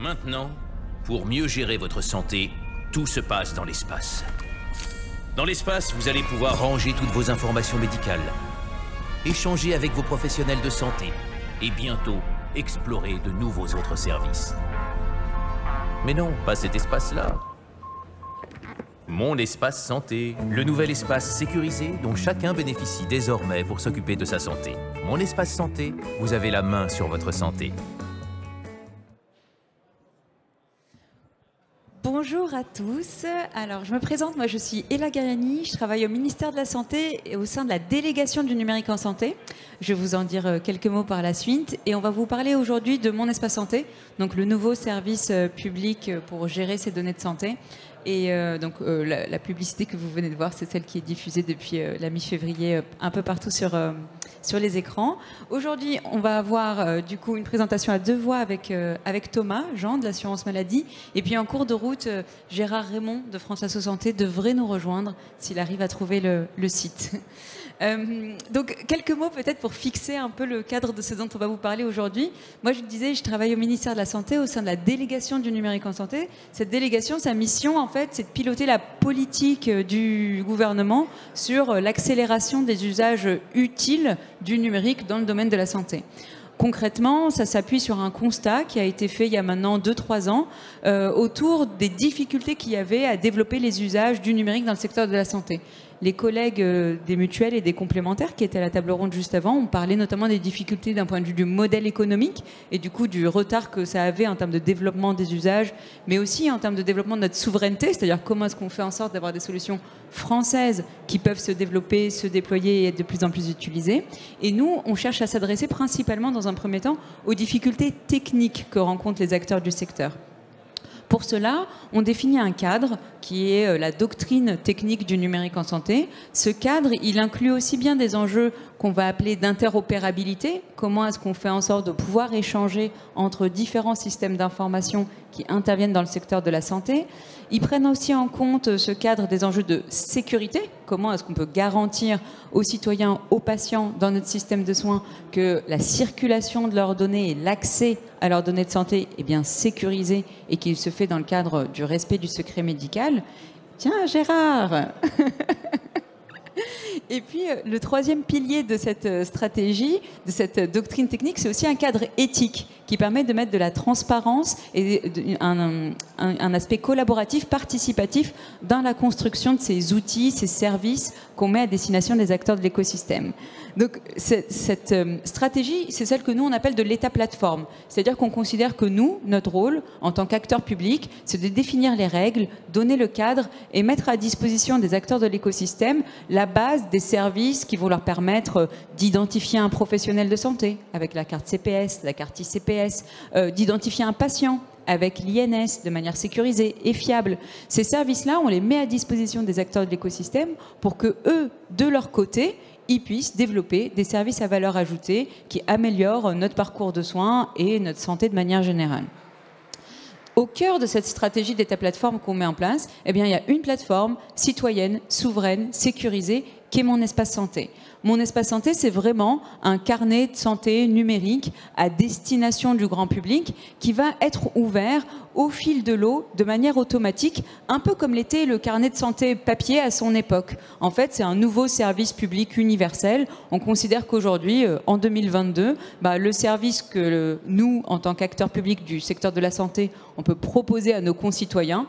Maintenant, pour mieux gérer votre santé, tout se passe dans l'espace. Dans l'espace, vous allez pouvoir ranger toutes vos informations médicales, échanger avec vos professionnels de santé et bientôt explorer de nouveaux autres services. Mais non, pas cet espace-là. Mon espace santé, le nouvel espace sécurisé dont chacun bénéficie désormais pour s'occuper de sa santé. Mon espace santé, vous avez la main sur votre santé. Bonjour à tous. Alors, je me présente, moi je suis Ella Gariani, je travaille au ministère de la Santé et au sein de la délégation du numérique en santé. Je vais vous en dire quelques mots par la suite et on va vous parler aujourd'hui de Mon Espace Santé, donc le nouveau service public pour gérer ces données de santé. Et la publicité que vous venez de voir, c'est celle qui est diffusée depuis la mi-février un peu partout sur les écrans. Aujourd'hui, on va avoir du coup une présentation à deux voix avec Thomas, Jean de l'assurance maladie. Et puis en cours de route, Gérard Raymond de France Asso Santé devrait nous rejoindre s'il arrive à trouver le site. Donc quelques mots peut-être pour fixer un peu le cadre de ce dont on va vous parler aujourd'hui. Moi je le disais, je travaille au ministère de la Santé au sein de la délégation du numérique en santé. Cette délégation, sa mission en fait, c'est de piloter la politique du gouvernement sur l'accélération des usages utiles du numérique dans le domaine de la santé. Concrètement, ça s'appuie sur un constat qui a été fait il y a maintenant 2-3 ans autour des difficultés qu'il y avait à développer les usages du numérique dans le secteur de la santé. Les collègues des mutuelles et des complémentaires qui étaient à la table ronde juste avant ont parlé notamment des difficultés d'un point de vue du modèle économique et du coup du retard que ça avait en termes de développement des usages, mais aussi en termes de développement de notre souveraineté, c'est-à-dire comment est-ce qu'on fait en sorte d'avoir des solutions françaises qui peuvent se développer, se déployer et être de plus en plus utilisées. Et nous, on cherche à s'adresser principalement dans un premier temps aux difficultés techniques que rencontrent les acteurs du secteur. Pour cela, on définit un cadre qui est la doctrine technique du numérique en santé. Ce cadre, il inclut aussi bien des enjeux qu'on va appeler d'interopérabilité. Comment est-ce qu'on fait en sorte de pouvoir échanger entre différents systèmes d'information qui interviennent dans le secteur de la santé. Ils prennent aussi en compte ce cadre des enjeux de sécurité. Comment est-ce qu'on peut garantir aux citoyens, aux patients dans notre système de soins que la circulation de leurs données et l'accès à leurs données de santé est bien sécurisé et qu'il se fait dans le cadre du respect du secret médical. Tiens, Gérard. Et puis, le troisième pilier de cette stratégie, de cette doctrine technique, c'est aussi un cadre éthique qui permet de mettre de la transparence et un aspect collaboratif, participatif dans la construction de ces outils, ces services qu'on met à destination des acteurs de l'écosystème. Donc, cette stratégie, c'est celle que nous, on appelle de l'État-plateforme. C'est-à-dire qu'on considère que nous, notre rôle, en tant qu'acteur public, c'est de définir les règles, donner le cadre et mettre à disposition des acteurs de l'écosystème la base des services qui vont leur permettre d'identifier un professionnel de santé avec la carte CPS, la carte ICPS, d'identifier un patient avec l'INS de manière sécurisée et fiable. Ces services-là, on les met à disposition des acteurs de l'écosystème pour que eux, de leur côté, ils puissent développer des services à valeur ajoutée qui améliorent notre parcours de soins et notre santé de manière générale. Au cœur de cette stratégie d'État-plateforme qu'on met en place, eh bien, il y a une plateforme citoyenne, souveraine, sécurisée, qui est Mon Espace Santé. Mon Espace Santé, c'est vraiment un carnet de santé numérique à destination du grand public qui va être ouvert au fil de l'eau, de manière automatique, un peu comme l'était le carnet de santé papier à son époque. En fait, c'est un nouveau service public universel. On considère qu'aujourd'hui, en 2022, le service que nous, en tant qu'acteurs publics du secteur de la santé, on peut proposer à nos concitoyens,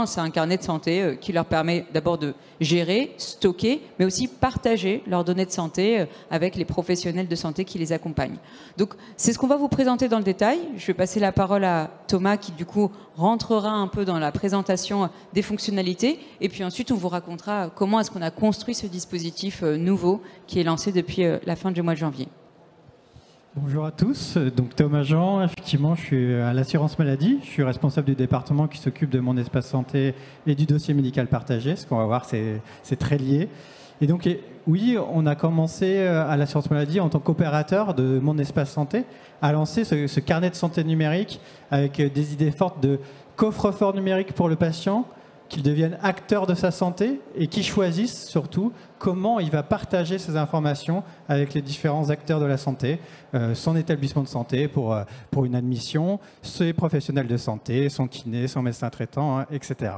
c'est un carnet de santé qui leur permet d'abord de gérer, stocker, mais aussi partager leurs données de santé avec les professionnels de santé qui les accompagnent. Donc, c'est ce qu'on va vous présenter dans le détail. Je vais passer la parole à Thomas qui, du coup, rentrera un peu dans la présentation des fonctionnalités. Et puis ensuite, on vous racontera comment est-ce qu'on a construit ce dispositif nouveau qui est lancé depuis la fin du mois de janvier. Bonjour à tous, donc Thomas Jean, effectivement je suis à l'assurance maladie, je suis responsable du département qui s'occupe de Mon Espace Santé et du dossier médical partagé, ce qu'on va voir c'est très lié. Et donc oui, on a commencé à l'assurance maladie en tant qu'opérateur de Mon Espace Santé à lancer ce carnet de santé numérique avec des idées fortes de coffre-fort numérique pour le patient, qu'il devienne acteur de sa santé et qu'il choisisse surtout comment il va partager ces informations avec les différents acteurs de la santé, son établissement de santé pour une admission, ses professionnels de santé, son kiné, son médecin traitant, hein, etc.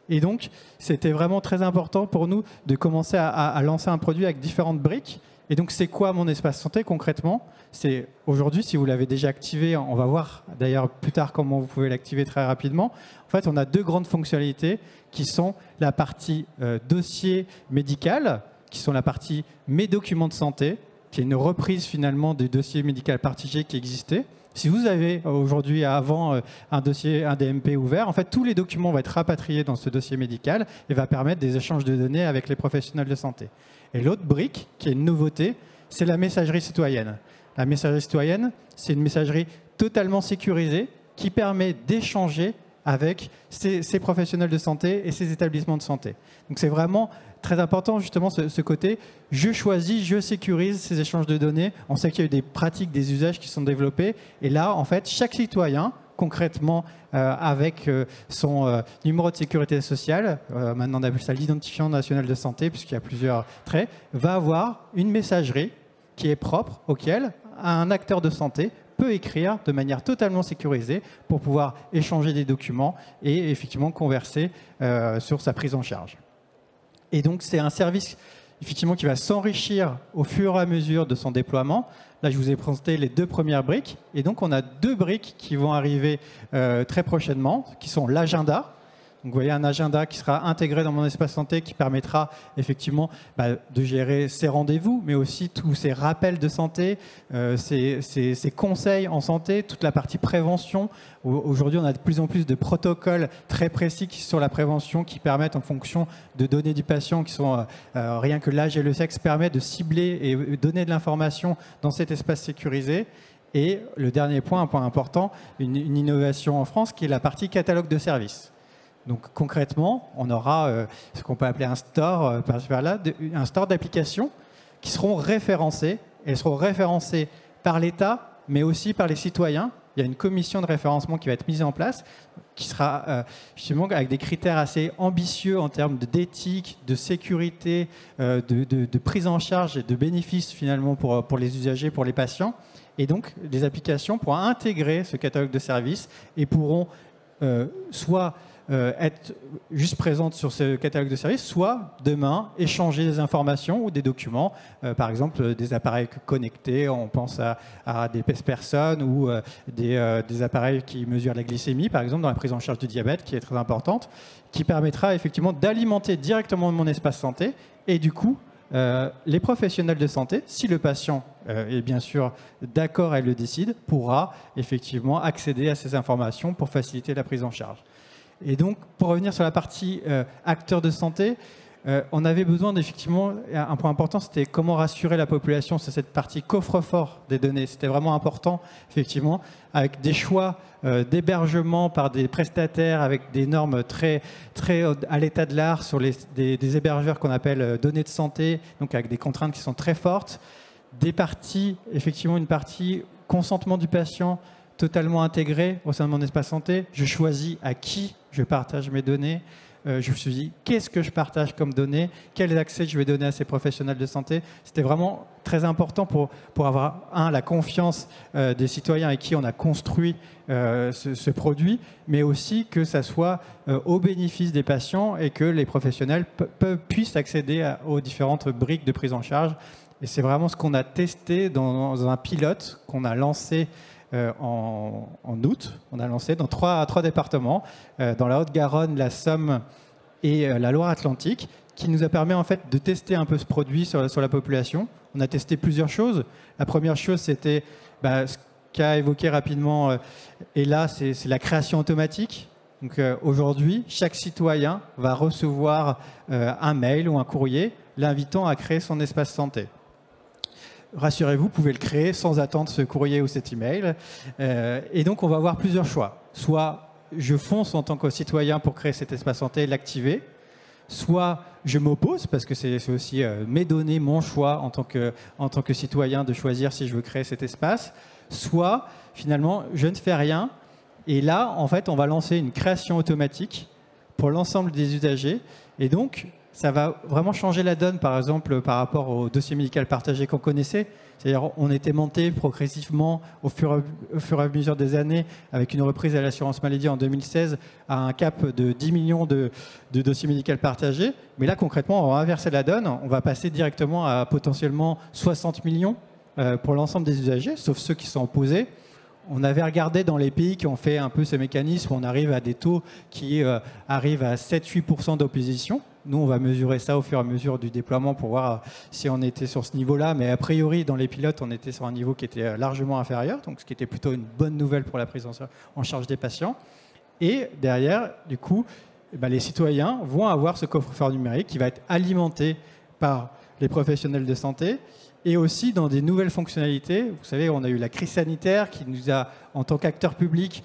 Et donc, c'était vraiment très important pour nous de commencer à lancer un produit avec différentes briques. Et donc, c'est quoi mon espace santé concrètement? C'est aujourd'hui, si vous l'avez déjà activé, on va voir d'ailleurs plus tard comment vous pouvez l'activer très rapidement. En fait, on a deux grandes fonctionnalités qui sont la partie dossier médical, qui sont la partie mes documents de santé, qui est une reprise finalement du dossier médical partagé qui existait. Si vous avez aujourd'hui, avant, un dossier, un DMP ouvert, en fait, tous les documents vont être rapatriés dans ce dossier médical et va permettre des échanges de données avec les professionnels de santé. Et l'autre brique, qui est une nouveauté, c'est la messagerie citoyenne. La messagerie citoyenne, c'est une messagerie totalement sécurisée qui permet d'échanger avec ces professionnels de santé et ces établissements de santé. Donc c'est vraiment très important justement ce côté, je choisis, je sécurise ces échanges de données. On sait qu'il y a eu des pratiques, des usages qui sont développés. Et là, en fait, chaque citoyen, concrètement, avec son numéro de sécurité sociale, maintenant on appelle ça l'identifiant national de santé, puisqu'il y a plusieurs traits, va avoir une messagerie qui est propre, auquel un acteur de santé peut écrire de manière totalement sécurisée pour pouvoir échanger des documents et effectivement converser sur sa prise en charge. Et donc c'est un service effectivement qui va s'enrichir au fur et à mesure de son déploiement. Là, je vous ai présenté les deux premières briques. Et donc on a deux briques qui vont arriver très prochainement, qui sont l'agenda. Donc, vous voyez un agenda qui sera intégré dans mon espace santé qui permettra effectivement de gérer ses rendez-vous, mais aussi tous ces rappels de santé, ces conseils en santé, toute la partie prévention. Aujourd'hui, on a de plus en plus de protocoles très précis sur la prévention qui permettent, en fonction de données du patient, qui sont rien que l'âge et le sexe, permettent de cibler et donner de l'information dans cet espace sécurisé. Et le dernier point, un point important, une innovation en France qui est la partie catalogue de services. Donc concrètement, on aura ce qu'on peut appeler un store par-là, un store d'applications qui seront référencées. Elles seront référencées par l'État, mais aussi par les citoyens. Il y a une commission de référencement qui va être mise en place, qui sera justement avec des critères assez ambitieux en termes d'éthique, de sécurité, de prise en charge et de bénéfices finalement pour les usagers, pour les patients. Et donc, les applications pourront intégrer ce catalogue de services et pourront soit être juste présente sur ce catalogue de services, soit demain échanger des informations ou des documents, par exemple des appareils connectés, on pense à des personnes ou des appareils qui mesurent la glycémie, par exemple dans la prise en charge du diabète, qui est très importante, qui permettra effectivement d'alimenter directement mon espace santé et du coup les professionnels de santé, si le patient est bien sûr d'accord et le décide, pourra effectivement accéder à ces informations pour faciliter la prise en charge. Et donc, pour revenir sur la partie acteurs de santé, on avait besoin d'effectivement, un point important, c'était comment rassurer la population sur cette partie coffre-fort des données. C'était vraiment important, effectivement, avec des choix d'hébergement par des prestataires, avec des normes très à l'état de l'art sur des hébergeurs qu'on appelle données de santé, donc avec des contraintes qui sont très fortes. Des parties, effectivement, une partie consentement du patient, totalement intégré au sein de mon espace santé. Je choisis à qui je partage mes données. Je choisis qu'est-ce que je partage comme données, quels accès je vais donner à ces professionnels de santé. C'était vraiment très important pour avoir, la confiance des citoyens avec qui on a construit ce produit, mais aussi que ça soit au bénéfice des patients et que les professionnels puissent accéder aux différentes briques de prise en charge. Et c'est vraiment ce qu'on a testé dans un pilote qu'on a lancé en août. On a lancé dans trois départements, dans la Haute-Garonne, la Somme et la Loire-Atlantique, qui nous a permis en fait de tester un peu ce produit sur la population. On a testé plusieurs choses. La première chose, c'était ce qu'a évoqué rapidement et là, c'est la création automatique. Donc aujourd'hui, chaque citoyen va recevoir un mail ou un courrier l'invitant à créer son espace santé. Rassurez-vous, vous pouvez le créer sans attendre ce courrier ou cet email. Et donc, on va avoir plusieurs choix. Soit je fonce en tant que citoyen pour créer cet espace santé et l'activer. Soit je m'oppose, parce que c'est aussi mes données, mon choix en tant que citoyen de choisir si je veux créer cet espace. Soit, finalement, je ne fais rien. Et là, en fait, on va lancer une création automatique pour l'ensemble des usagers. Et donc, ça va vraiment changer la donne, par exemple, par rapport au dossier médical partagé qu'on connaissait. C'est-à-dire, on était monté progressivement au fur et à mesure des années, avec une reprise à l'assurance maladie en 2016, à un cap de 10 millions de dossiers médicaux partagés. Mais là, concrètement, on va inverser la donne. On va passer directement à potentiellement 60 millions pour l'ensemble des usagers, sauf ceux qui sont opposés. On avait regardé dans les pays qui ont fait un peu ce mécanisme, on arrive à des taux qui arrivent à 7-8% d'opposition. Nous, on va mesurer ça au fur et à mesure du déploiement pour voir si on était sur ce niveau-là. Mais a priori, dans les pilotes, on était sur un niveau qui était largement inférieur, donc ce qui était plutôt une bonne nouvelle pour la prise en charge des patients. Et derrière, du coup, les citoyens vont avoir ce coffre-fort numérique qui va être alimenté par les professionnels de santé et aussi dans des nouvelles fonctionnalités. Vous savez, on a eu la crise sanitaire qui nous a, en tant qu'acteurs publics,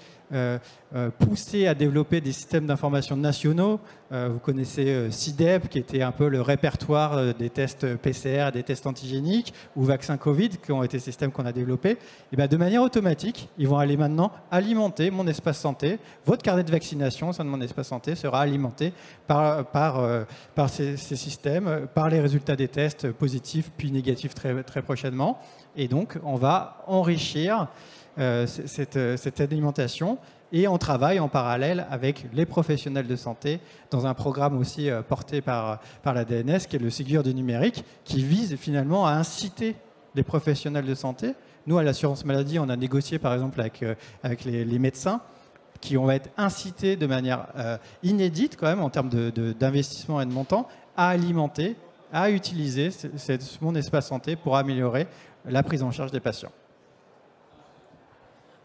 poussé à développer des systèmes d'information nationaux. Vous connaissez CIDEP, qui était un peu le répertoire des tests PCR, des tests antigéniques, ou vaccins Covid, qui ont été des systèmes qu'on a développés. Et bien, de manière automatique, ils vont aller maintenant alimenter mon espace santé. Votre carnet de vaccination au sein de mon espace santé sera alimenté par ces systèmes, par les résultats des tests positifs puis négatifs très prochainement. Et donc, on va enrichir cette alimentation et on travaille en parallèle avec les professionnels de santé dans un programme aussi porté par la DNS qui est le Ségur du numérique qui vise finalement à inciter les professionnels de santé. Nous, à l'assurance maladie, on a négocié par exemple avec les médecins qui vont être incités de manière inédite quand même en termes d'investissement et de montant à alimenter, à utiliser mon espace santé pour améliorer la prise en charge des patients.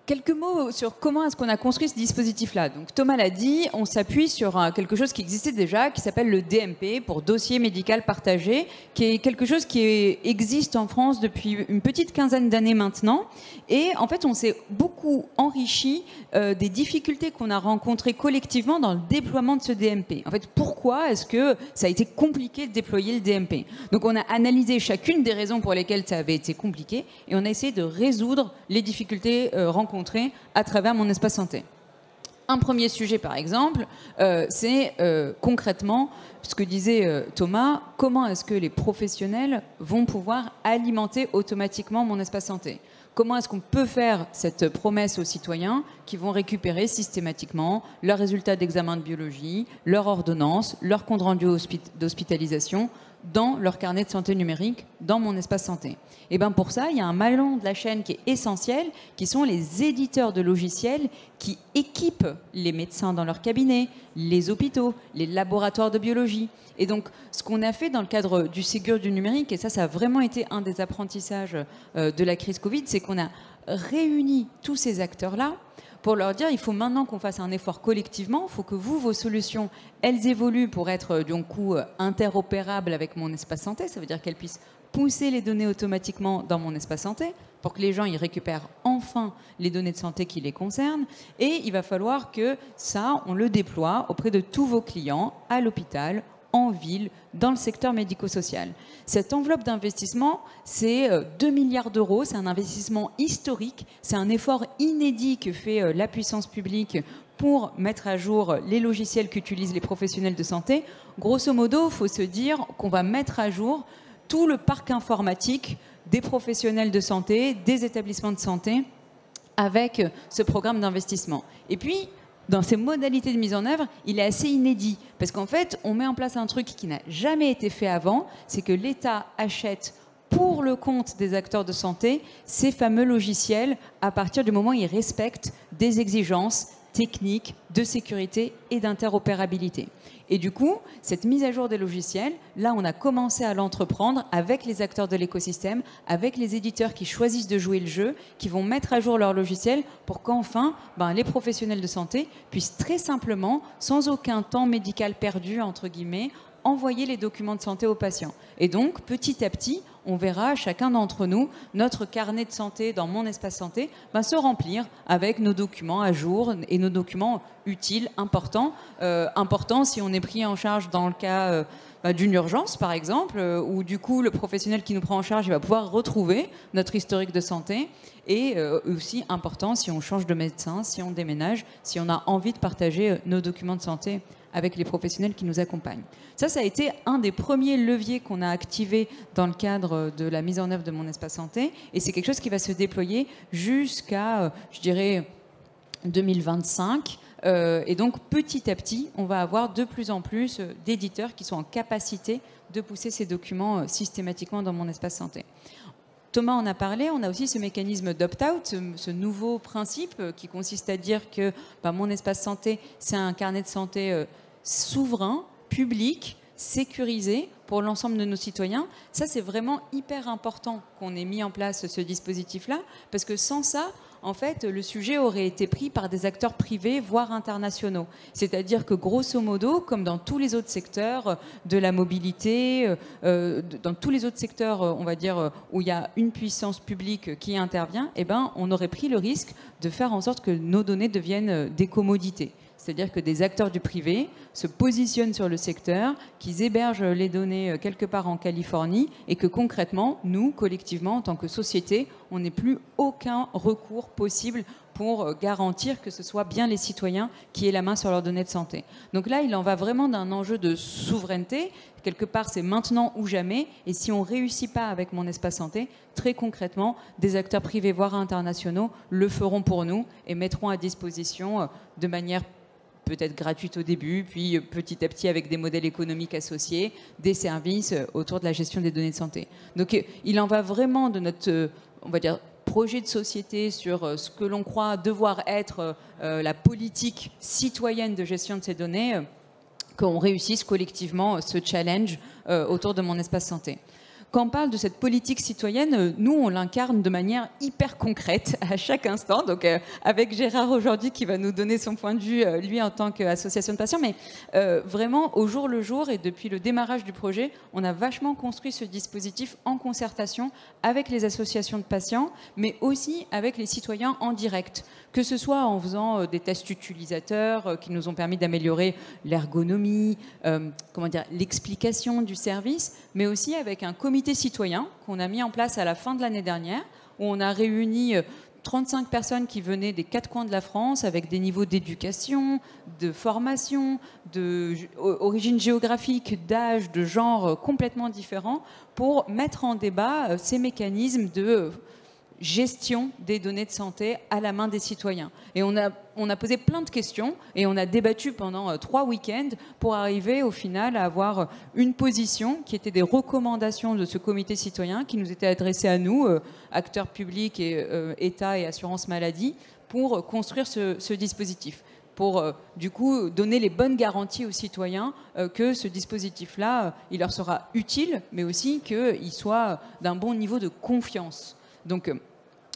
Quelques mots sur comment est-ce qu'on a construit ce dispositif-là. Donc Thomas l'a dit, on s'appuie sur quelque chose qui existait déjà, qui s'appelle le DMP, pour dossier médical partagé, qui est quelque chose qui existe en France depuis une petite quinzaine d'années maintenant. Et en fait, on s'est beaucoup enrichi des difficultés qu'on a rencontrées collectivement dans le déploiement de ce DMP. En fait, pourquoi est-ce que ça a été compliqué de déployer le DMP? Donc on a analysé chacune des raisons pour lesquelles ça avait été compliqué et on a essayé de résoudre les difficultés rencontrées à travers mon espace santé. Un premier sujet, par exemple, c'est concrètement ce que disait Thomas, comment est-ce que les professionnels vont pouvoir alimenter automatiquement mon espace santé? Comment est-ce qu'on peut faire cette promesse aux citoyens qui vont récupérer systématiquement leurs résultats d'examen de biologie, leur ordonnance, leur compte rendu d'hospitalisation dans leur carnet de santé numérique, dans mon espace santé? Et bien pour ça, il y a un maillon de la chaîne qui est essentiel, qui sont les éditeurs de logiciels qui équipent les médecins dans leur cabinet, les hôpitaux, les laboratoires de biologie. Et donc, ce qu'on a fait dans le cadre du Ségur du numérique, et ça a vraiment été un des apprentissages de la crise Covid, c'est qu'on a réuni tous ces acteurs-là pour leur dire il faut maintenant qu'on fasse un effort collectivement, il faut que vos solutions, elles évoluent pour être du coup interopérables avec mon espace santé, ça veut dire qu'elles puissent pousser les données automatiquement dans mon espace santé pour que les gens y récupèrent enfin les données de santé qui les concernent. Et il va falloir que ça, on le déploie auprès de tous vos clients, à l'hôpital, en ville, dans le secteur médico-social. Cette enveloppe d'investissement, c'est 2 milliards d'euros, c'est un investissement historique, c'est un effort inédit que fait la puissance publique pour mettre à jour les logiciels qu'utilisent les professionnels de santé. Grosso modo, il faut se dire qu'on va mettre à jour tout le parc informatique des professionnels de santé, des établissements de santé, avec ce programme d'investissement. Et puis, dans ces modalités de mise en œuvre, il est assez inédit. Parce qu'en fait, on met en place un truc qui n'a jamais été fait avant, c'est que l'État achète pour le compte des acteurs de santé ces fameux logiciels à partir du moment où ils respectent des exigences techniques, de sécurité et d'interopérabilité. Et du coup, cette mise à jour des logiciels, là, on a commencé à l'entreprendre avec les acteurs de l'écosystème, avec les éditeurs qui choisissent de jouer le jeu, qui vont mettre à jour leurs logiciels pour qu'enfin, les professionnels de santé puissent très simplement, sans aucun temps médical perdu, entre guillemets, envoyer les documents de santé aux patients. Et donc, petit à petit, on verra chacun d'entre nous notre carnet de santé dans Mon Espace Santé se remplir avec nos documents à jour et nos documents utiles, importants. Importants si on est pris en charge dans le cas d'une urgence, par exemple, où du coup le professionnel qui nous prend en charge il va pouvoir retrouver notre historique de santé. Et aussi important si on change de médecin, si on déménage, si on a envie de partager nos documents de santé avec les professionnels qui nous accompagnent. Ça a été un des premiers leviers qu'on a activé dans le cadre de la mise en œuvre de Mon Espace Santé. Et c'est quelque chose qui va se déployer jusqu'à, je dirais, 2025. Et donc, petit à petit, on va avoir de plus en plus d'éditeurs qui sont en capacité de pousser ces documents systématiquement dans Mon Espace Santé. Thomas en a parlé, on a aussi ce mécanisme d'opt-out, ce nouveau principe qui consiste à dire que Mon Espace Santé, c'est un carnet de santé souverain, public, sécurisé pour l'ensemble de nos citoyens. Ça, c'est vraiment hyper important qu'on ait mis en place ce dispositif-là, parce que sans ça, en fait, le sujet aurait été pris par des acteurs privés, voire internationaux. C'est-à-dire que, grosso modo, comme dans tous les autres secteurs de la mobilité, dans tous les autres secteurs, on va dire, où il y a une puissance publique qui intervient, on aurait pris le risque de faire en sorte que nos données deviennent des commodités. C'est-à-dire que des acteurs du privé se positionnent sur le secteur, qu'ils hébergent les données quelque part en Californie et que concrètement, nous, collectivement, en tant que société, on n'ait plus aucun recours possible pour garantir que ce soit bien les citoyens qui aient la main sur leurs données de santé. Donc là, il en va vraiment d'un enjeu de souveraineté. Quelque part, c'est maintenant ou jamais. Et si on ne réussit pas avec Mon Espace Santé, très concrètement, des acteurs privés, voire internationaux, le feront pour nous et mettront à disposition de manière peut-être gratuite au début, puis petit à petit avec des modèles économiques associés, des services autour de la gestion des données de santé. Donc il en va vraiment de notre, on va dire, projet de société sur ce que l'on croit devoir être la politique citoyenne de gestion de ces données, qu'on réussisse collectivement ce challenge autour de Mon Espace Santé. Quand on parle de cette politique citoyenne, nous, on l'incarne de manière hyper concrète à chaque instant. Donc, avec Gérard aujourd'hui qui va nous donner son point de vue, lui, en tant qu'association de patients. Mais vraiment, au jour le jour et depuis le démarrage du projet, on a vachement construit ce dispositif en concertation avec les associations de patients, mais aussi avec les citoyens en direct. Que ce soit en faisant des tests utilisateurs qui nous ont permis d'améliorer l'ergonomie, l'explication du service, mais aussi avec un comité citoyen qu'on a mis en place à la fin de l'année dernière, où on a réuni 35 personnes qui venaient des 4 coins de la France avec des niveaux d'éducation, de formation, d'origine géographique, d'âge, de genre complètement différents pour mettre en débat ces mécanismes de gestion des données de santé à la main des citoyens. Et on a posé plein de questions et on a débattu pendant 3 week-ends pour arriver au final à avoir une position qui était des recommandations de ce comité citoyen qui nous était adressé à nous, acteurs publics et État et assurance maladie, pour construire ce dispositif. Pour du coup donner les bonnes garanties aux citoyens que ce dispositif-là, il leur sera utile, mais aussi qu'il soit d'un bon niveau de confiance. Donc,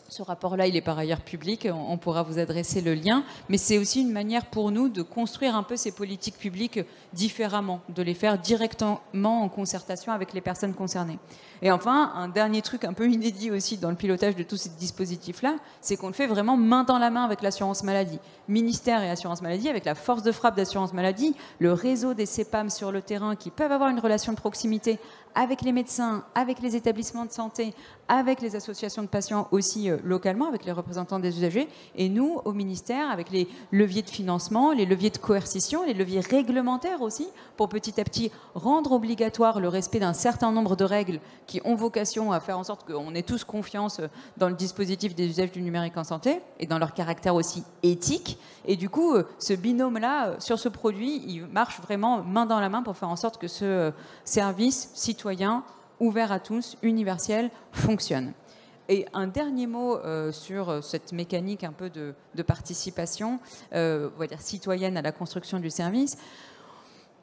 ce rapport-là, il est par ailleurs public, on pourra vous adresser le lien, mais c'est aussi une manière pour nous de construire un peu ces politiques publiques différemment, de les faire directement en concertation avec les personnes concernées. Et enfin, un dernier truc un peu inédit aussi dans le pilotage de tous ces dispositifs-là, c'est qu'on le fait vraiment main dans la main avec l'assurance maladie. Ministère et assurance maladie, avec la force de frappe d'assurance maladie, le réseau des CEPAM sur le terrain qui peuvent avoir une relation de proximité avec les médecins, avec les établissements de santé, avec les associations de patients aussi localement, avec les représentants des usagers, et nous, au ministère, avec les leviers de financement, les leviers de coercition, les leviers réglementaires aussi, pour petit à petit rendre obligatoire le respect d'un certain nombre de règles qui ont vocation à faire en sorte qu'on ait tous confiance dans le dispositif des usages du numérique en santé, et dans leur caractère aussi éthique. Et du coup, ce binôme-là, sur ce produit, il marche vraiment main dans la main pour faire en sorte que ce service citoyen, ouvert à tous, universel, fonctionne. Et un dernier mot sur cette mécanique un peu de participation, on va dire citoyenne à la construction du service.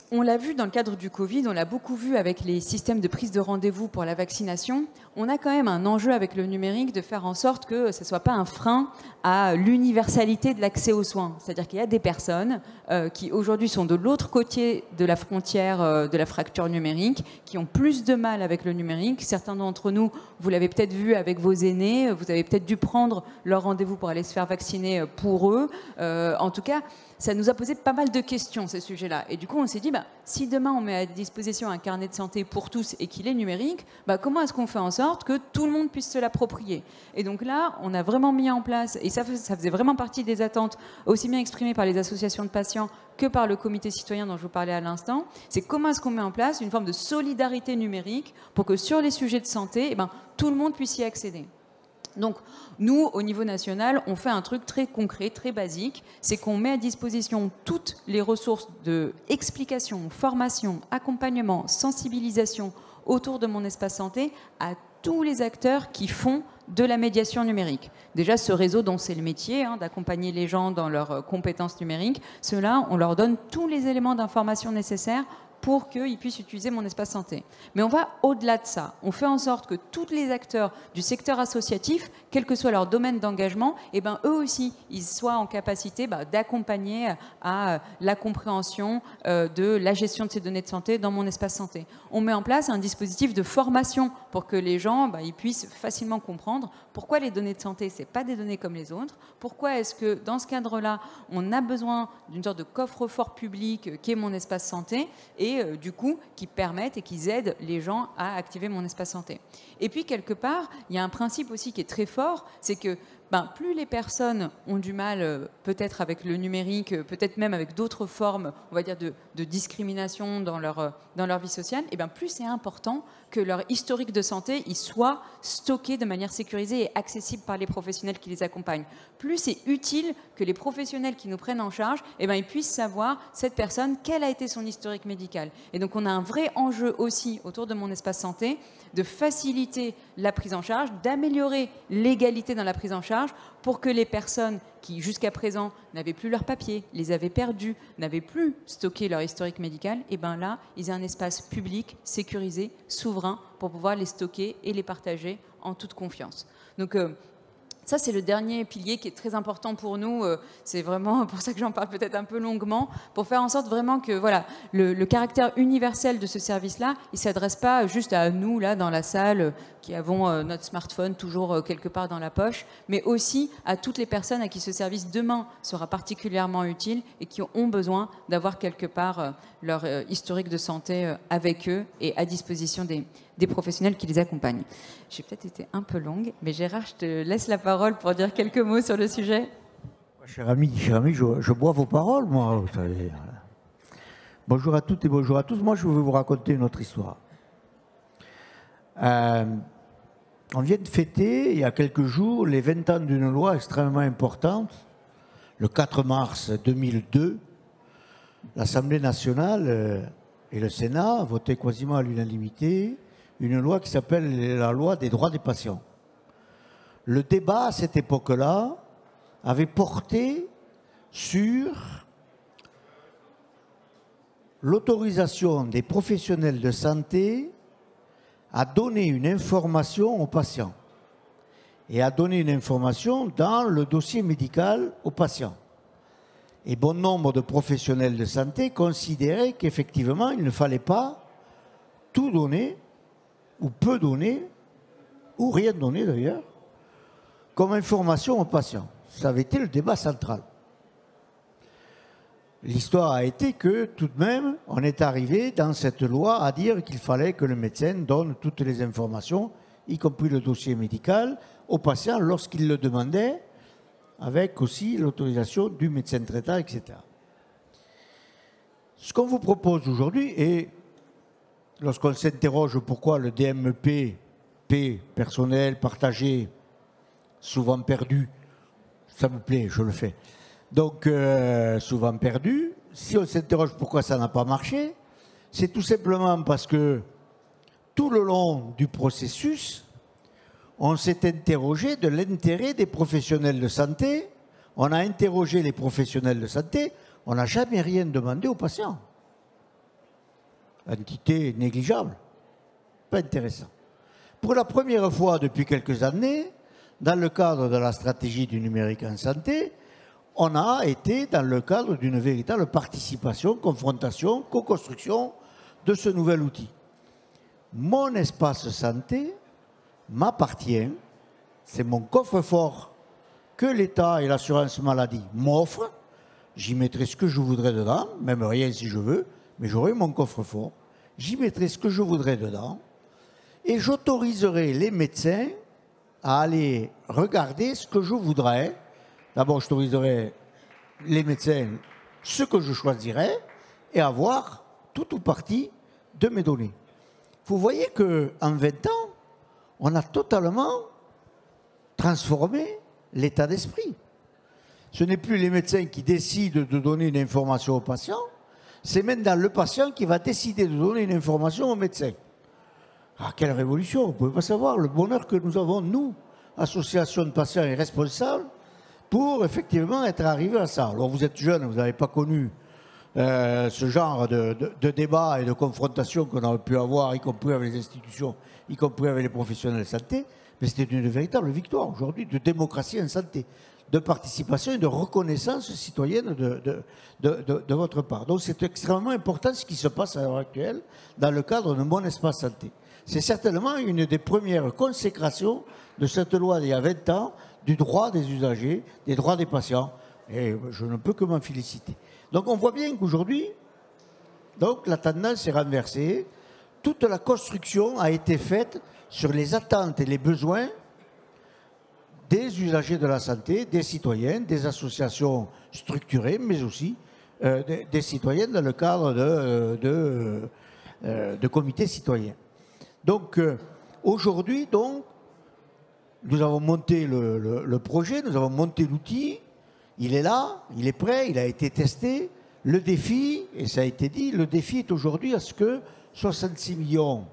On l'a vu dans le cadre du Covid, on l'a beaucoup vu avec les systèmes de prise de rendez-vous pour la vaccination. On a quand même un enjeu avec le numérique de faire en sorte que ce ne soit pas un frein à l'universalité de l'accès aux soins. C'est-à-dire qu'il y a des personnes qui aujourd'hui sont de l'autre côté de la frontière de la fracture numérique, qui ont plus de mal avec le numérique. Certains d'entre nous, vous l'avez peut-être vu avec vos aînés, vous avez peut-être dû prendre leur rendez-vous pour aller se faire vacciner pour eux. En tout cas, ça nous a posé pas mal de questions, ces sujets-là. Et du coup, on s'est dit, si demain on met à disposition un carnet de santé pour tous et qu'il est numérique, comment est-ce qu'on fait en sorte que tout le monde puisse se l'approprier? Et donc là, on a vraiment mis en place, et ça faisait vraiment partie des attentes, aussi bien exprimées par les associations de patients que par le comité citoyen dont je vous parlais à l'instant, c'est comment est-ce qu'on met en place une forme de solidarité numérique pour que sur les sujets de santé, tout le monde puisse y accéder. Donc, nous, au niveau national, on fait un truc très concret, très basique, c'est qu'on met à disposition toutes les ressources d'explication, formation, accompagnement, sensibilisation autour de mon espace santé à tous les acteurs qui font de la médiation numérique. Déjà, ce réseau dont c'est le métier, d'accompagner les gens dans leurs compétences numériques, ceux-là, on leur donne tous les éléments d'information nécessaires pour qu'ils puissent utiliser mon espace santé. Mais on va au-delà de ça. On fait en sorte que tous les acteurs du secteur associatif, quel que soit leur domaine d'engagement, eux aussi, ils soient en capacité d'accompagner à la compréhension de la gestion de ces données de santé dans mon espace santé. On met en place un dispositif de formation pour que les gens ils puissent facilement comprendre pourquoi les données de santé, ce n'est pas des données comme les autres, pourquoi est-ce que dans ce cadre-là, on a besoin d'une sorte de coffre-fort public qui est mon espace santé, et du coup, qui permettent et qui aident les gens à activer mon espace santé. Et puis, quelque part, il y a un principe aussi qui est très fort, c'est que plus les personnes ont du mal, peut-être avec le numérique, peut-être même avec d'autres formes, on va dire, de discrimination dans leur vie sociale, plus c'est important que leur historique de santé il soit stocké de manière sécurisée et accessible par les professionnels qui les accompagnent. Plus c'est utile que les professionnels qui nous prennent en charge, ils puissent savoir, cette personne, quel a été son historique médical. Et donc on a un vrai enjeu aussi autour de mon espace santé, de faciliter la prise en charge, d'améliorer l'égalité dans la prise en charge pour que les personnes qui jusqu'à présent n'avaient plus leurs papiers, les avaient perdus, n'avaient plus stocké leur historique médical, là, ils aient un espace public, sécurisé, souverain, pour pouvoir les stocker et les partager en toute confiance. Donc, ça, c'est le dernier pilier qui est très important pour nous. C'est vraiment pour ça que j'en parle peut-être un peu longuement, pour faire en sorte vraiment que le caractère universel de ce service-là, il ne s'adresse pas juste à nous, là, dans la salle, qui avons notre smartphone toujours quelque part dans la poche, mais aussi à toutes les personnes à qui ce service demain sera particulièrement utile et qui ont besoin d'avoir quelque part leur historique de santé avec eux et à disposition des professionnels qui les accompagnent. J'ai peut-être été un peu longue, mais Gérard, je te laisse la parole pour dire quelques mots sur le sujet. Cher ami, je bois vos paroles, moi, vous savez. Bonjour à toutes et bonjour à tous. Moi, je vais vous raconter une autre histoire. On vient de fêter, il y a quelques jours, les 20 ans d'une loi extrêmement importante. Le 4 mars 2002, l'Assemblée nationale et le Sénat votaient quasiment à l'unanimité une loi qui s'appelle la loi des droits des patients. Le débat à cette époque-là avait porté sur l'autorisation des professionnels de santé à donner une information aux patients et à donner une information dans le dossier médical aux patients. Et bon nombre de professionnels de santé considéraient qu'effectivement, il ne fallait pas tout donner, ou peu donner, ou rien donner d'ailleurs, comme information aux patients. Ça avait été le débat central. L'histoire a été que, tout de même, on est arrivé dans cette loi à dire qu'il fallait que le médecin donne toutes les informations, y compris le dossier médical, aux patients lorsqu'il le demandait, avec aussi l'autorisation du médecin traitant, etc. Ce qu'on vous propose aujourd'hui, et lorsqu'on s'interroge pourquoi le DMP, P, personnel, partagé, souvent perdu, ça vous plaît, je le fais. Donc, souvent perdu. Si on s'interroge pourquoi ça n'a pas marché, c'est tout simplement parce que tout le long du processus, on s'est interrogé de l'intérêt des professionnels de santé. On a interrogé les professionnels de santé. On n'a jamais rien demandé aux patients. entité négligeable. Pas intéressant. Pour la première fois depuis quelques années, dans le cadre de la stratégie du numérique en santé, on a été dans le cadre d'une véritable participation, confrontation, co-construction de ce nouvel outil. Mon espace santé m'appartient, c'est mon coffre-fort que l'État et l'assurance maladie m'offrent. J'y mettrai ce que je voudrais dedans, même rien si je veux, mais j'aurai mon coffre-fort. J'y mettrai ce que je voudrais dedans et j'autoriserai les médecins à aller regarder ce que je voudrais. D'abord, j'autoriserai les médecins ce que je choisirais et avoir tout ou partie de mes données. Vous voyez qu'en 20 ans, on a totalement transformé l'état d'esprit. Ce n'est plus les médecins qui décident de donner une information au patient, c'est maintenant le patient qui va décider de donner une information au médecin. Ah, quelle révolution! Vous ne pouvez pas savoir le bonheur que nous avons, nous, association de patients et responsables, pour effectivement être arrivés à ça. Alors vous êtes jeune, vous n'avez pas connu ce genre de débat et de confrontation qu'on a pu avoir, y compris avec les institutions, y compris avec les professionnels de santé, mais c'était une véritable victoire aujourd'hui de démocratie en santé, de participation et de reconnaissance citoyenne de votre part. Donc c'est extrêmement important ce qui se passe à l'heure actuelle dans le cadre de mon espace santé. C'est certainement une des premières consécrations de cette loi d'il y a 20 ans du droit des usagers, des droits des patients. Et je ne peux que m'en féliciter. Donc on voit bien qu'aujourd'hui, la tendance est renversée. Toute la construction a été faite sur les attentes et les besoins des usagers de la santé, des citoyens, des associations structurées, mais aussi des citoyens dans le cadre de comités citoyens. Donc aujourd'hui, nous avons monté le projet, nous avons monté l'outil, il est là, il est prêt, il a été testé. Le défi, et ça a été dit, le défi est aujourd'hui à ce que 66 millions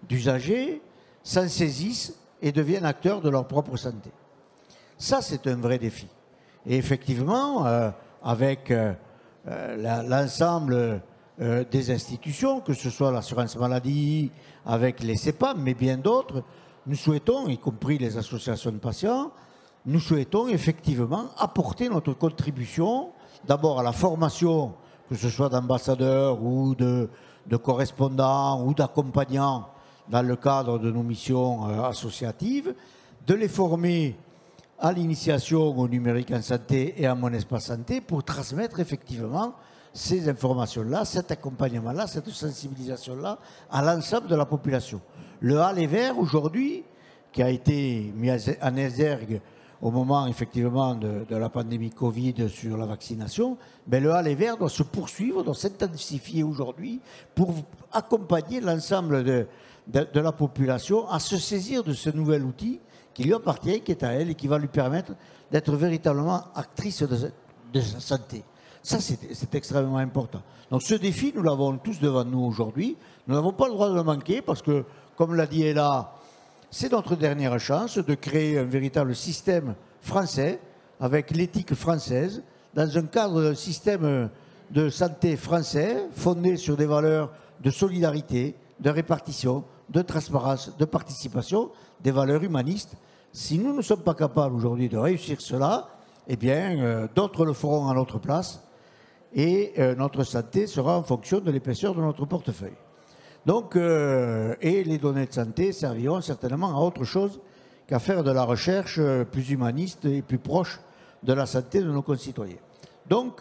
d'usagers s'en saisissent et deviennent acteurs de leur propre santé. Ça, c'est un vrai défi. Et effectivement, avec l'ensemble des institutions, que ce soit l'assurance maladie, avec les CEPAM, mais bien d'autres, nous souhaitons, y compris les associations de patients, nous souhaitons effectivement apporter notre contribution, d'abord à la formation, que ce soit d'ambassadeurs ou de correspondants ou d'accompagnants dans le cadre de nos missions associatives, de les former à l'initiation au numérique en santé et à mon espace santé pour transmettre effectivement ces informations-là, cet accompagnement-là, cette sensibilisation-là à l'ensemble de la population. Le aller vers aujourd'hui, qui a été mis en exergue au moment effectivement de la pandémie Covid sur la vaccination, ben le aller vers doit se poursuivre, doit s'intensifier aujourd'hui pour accompagner l'ensemble de la population à se saisir de ce nouvel outil qui lui appartient, qui est à elle et qui va lui permettre d'être véritablement actrice de sa santé. Ça, c'est extrêmement important. Donc ce défi, nous l'avons tous devant nous aujourd'hui. Nous n'avons pas le droit de le manquer parce que, comme l'a dit Ella, c'est notre dernière chance de créer un véritable système français avec l'éthique française dans un cadre d'un système de santé français fondé sur des valeurs de solidarité, de répartition, de transparence, de participation, des valeurs humanistes. Si nous ne sommes pas capables aujourd'hui de réussir cela, eh bien, d'autres le feront à notre place et notre santé sera en fonction de l'épaisseur de notre portefeuille. Donc, et les données de santé serviront certainement à autre chose qu'à faire de la recherche plus humaniste et plus proche de la santé de nos concitoyens. Donc,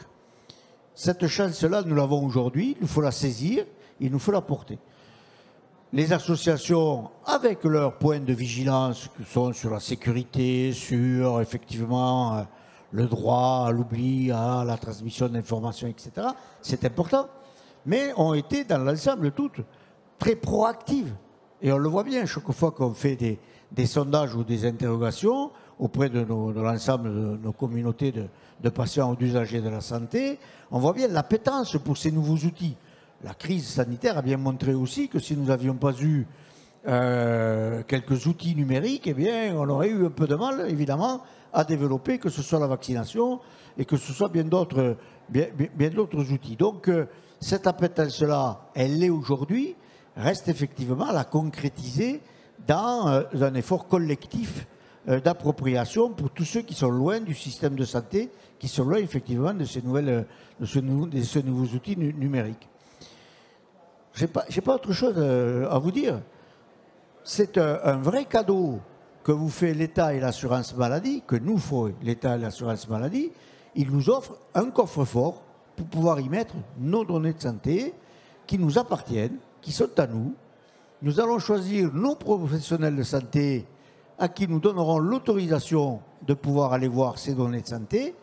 cette chance-là, nous l'avons aujourd'hui, il nous faut la saisir, il nous faut la porter. Les associations, avec leurs points de vigilance, qui sont sur la sécurité, sur effectivement le droit à l'oubli, à la transmission d'informations, etc., c'est important, mais ont été dans l'ensemble toutes très proactives. Et on le voit bien, chaque fois qu'on fait des sondages ou des interrogations auprès de l'ensemble de nos communautés de patients ou d'usagers de la santé, on voit bien l'appétence pour ces nouveaux outils. La crise sanitaire a bien montré aussi que si nous n'avions pas eu quelques outils numériques, eh bien, on aurait eu un peu de mal, évidemment, à développer, que ce soit la vaccination et que ce soit bien d'autres outils. Donc, Cette appétence-là, elle l'est aujourd'hui, reste effectivement à la concrétiser dans un effort collectif d'appropriation pour tous ceux qui sont loin du système de santé, qui sont loin effectivement de ces nouveaux outils numériques. Je n'ai pas autre chose à vous dire. C'est un vrai cadeau que vous fait l'État et l'assurance maladie, que nous fait l'État et l'assurance maladie. Il nous offre un coffre-fort pour pouvoir y mettre nos données de santé qui nous appartiennent, qui sont à nous. Nous allons choisir nos professionnels de santé à qui nous donnerons l'autorisation de pouvoir aller voir ces données de santé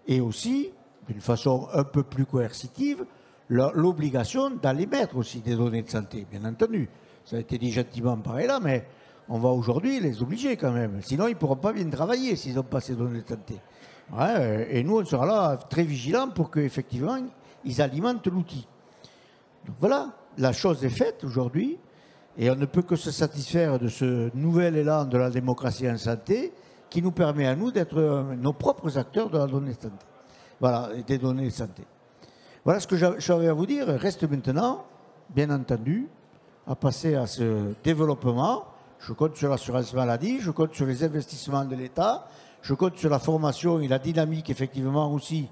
et aussi, d'une façon un peu plus coercitive, l'obligation d'aller mettre aussi des données de santé, bien entendu. Ça a été dit gentiment par là, mais on va aujourd'hui les obliger quand même. Sinon, ils ne pourront pas bien travailler s'ils n'ont pas ces données de santé. Ouais, et nous, on sera là très vigilants pour qu'effectivement, ils alimentent l'outil. Donc voilà, la chose est faite aujourd'hui et on ne peut que se satisfaire de ce nouvel élan de la démocratie en santé qui nous permet à nous d'être nos propres acteurs de la donnée de santé. Voilà, des données de santé. Voilà ce que j'avais à vous dire. Reste maintenant, bien entendu, à passer à ce développement. Je compte sur l'assurance maladie, je compte sur les investissements de l'État, je compte sur la formation et la dynamique, effectivement, aussi